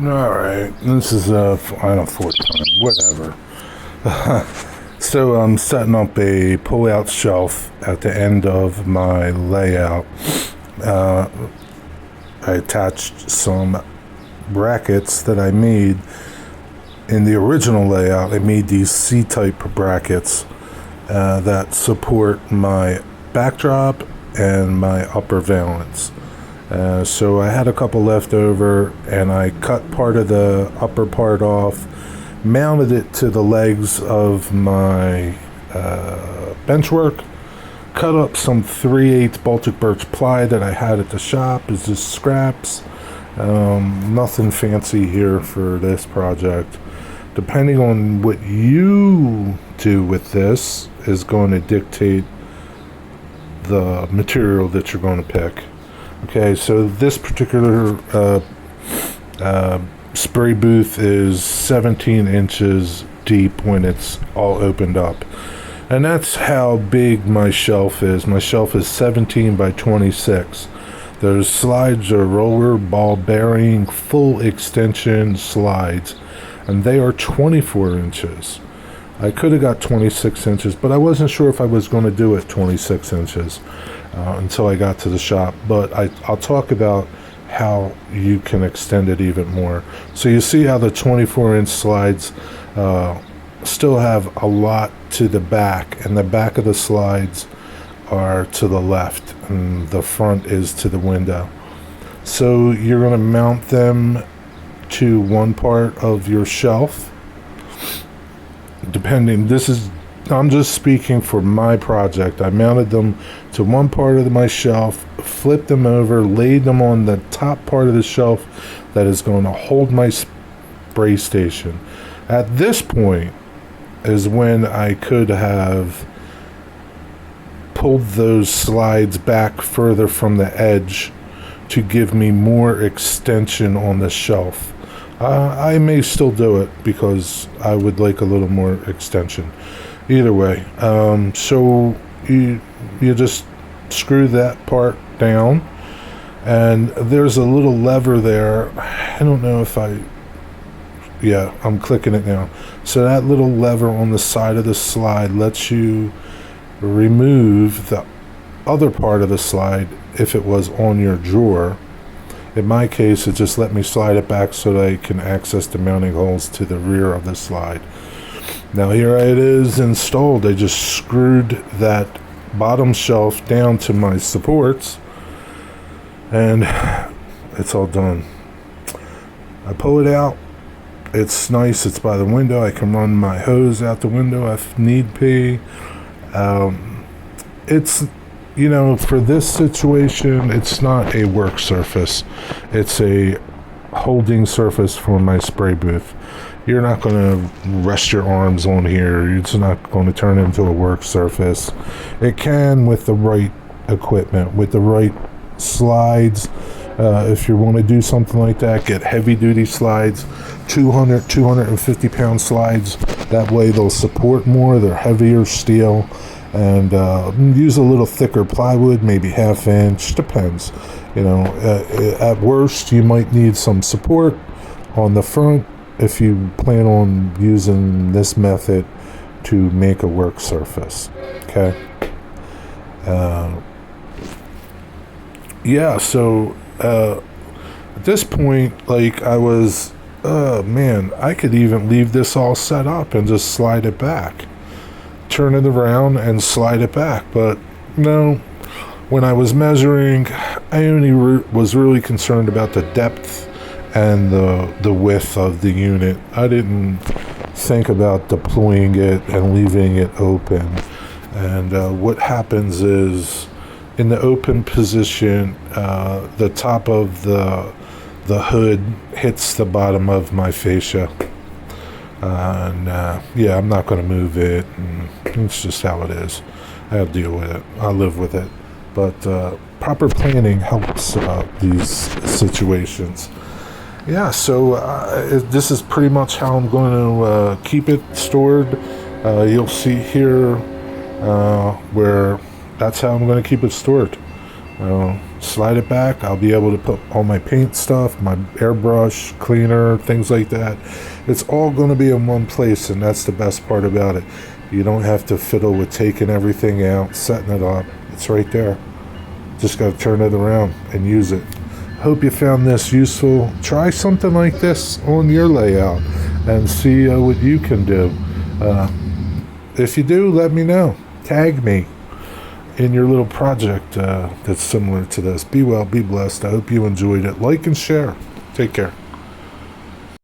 Alright, this is I don't fourth time, whatever. So I'm setting up a pull-out shelf at the end of my layout. I attached some brackets that I made in the original layout. I made these C-type brackets that support my backdrop and my upper valance. So I had a couple left over, and I cut part of the upper part off, mounted it to the legs of my benchwork, cut up some 3/8 Baltic birch ply that I had at the shop as just scraps. Nothing fancy here for this project. Depending on what you do with this is going to dictate the material that you're going to pick. Okay, so this particular spray booth is 17 inches deep when it's all opened up. And that's how big my shelf is. My shelf is 17 by 26. Those slides are roller ball bearing full extension slides, and they are 24 inches. I could have got 26 inches, but I wasn't sure if I was going to do it 26 inches until I got to the shop. But I'll talk about how you can extend it even more. So you see how the 24-inch slides still have a lot to the back, and the back of the slides are to the left, and the front is to the window. So you're going to mount them to one part of your shelf. Depending, I'm just speaking for my project. I mounted them to one part of my shelf, flipped them over, laid them on the top part of the shelf that is going to hold my spray station. At this point is when I could have pulled those slides back further from the edge to give me more extension on the shelf. I may still do it because I would like a little more extension. Either way, so you just screw that part down, and there's a little lever there. I don't know if I'm clicking it now. So that little lever on the side of the slide lets you remove the other part of the slide if it was on your drawer. In my case, it just let me slide it back so that I can access the mounting holes to the rear of the slide. Now here it is installed. I just screwed that bottom shelf down to my supports, and it's all done. I pull it out. It's nice. It's by the window. I can run my hose out the window if need be. It's, for this situation, it's not a work surface. It's a holding surface for my spray booth. You're not going to rest your arms on here. It's not going to turn into a work surface. It can with the right equipment, with the right slides. If you want to do something like that, get heavy duty slides, 250 pound slides. That way they'll support more. They're heavier steel. And use a little thicker plywood, maybe ½ inch, depends. At worst, you might need some support on the front if you plan on using this method to make a work surface. Okay. So at this point, I could even leave this all set up and just slide it back. Turn it around and slide it back. But no, when I was measuring, I only was really concerned about the depth and the width of the unit. I didn't think about deploying it and leaving it open. And what happens is, in the open position, the top of the hood hits the bottom of my fascia. I'm not going to move it. And it's just how it is. I'll deal with it. I'll live with it. But proper planning helps these situations. So this is pretty much how I'm going to keep it stored. You'll see here where that's how I'm going to keep it stored. slide it back. I'll be able to put all my paint stuff, my airbrush, cleaner, things like that. It's all going to be in one place, and that's the best part about it. You don't have to fiddle with taking everything out, setting it up. It's right there. Just got to turn it around and use it. Hope you found this useful. Try something like this on your layout and see what you can do. If you do, let me know. Tag me in your little project that's similar to this. Be well, be blessed. I hope you enjoyed it. Like and share. Take care.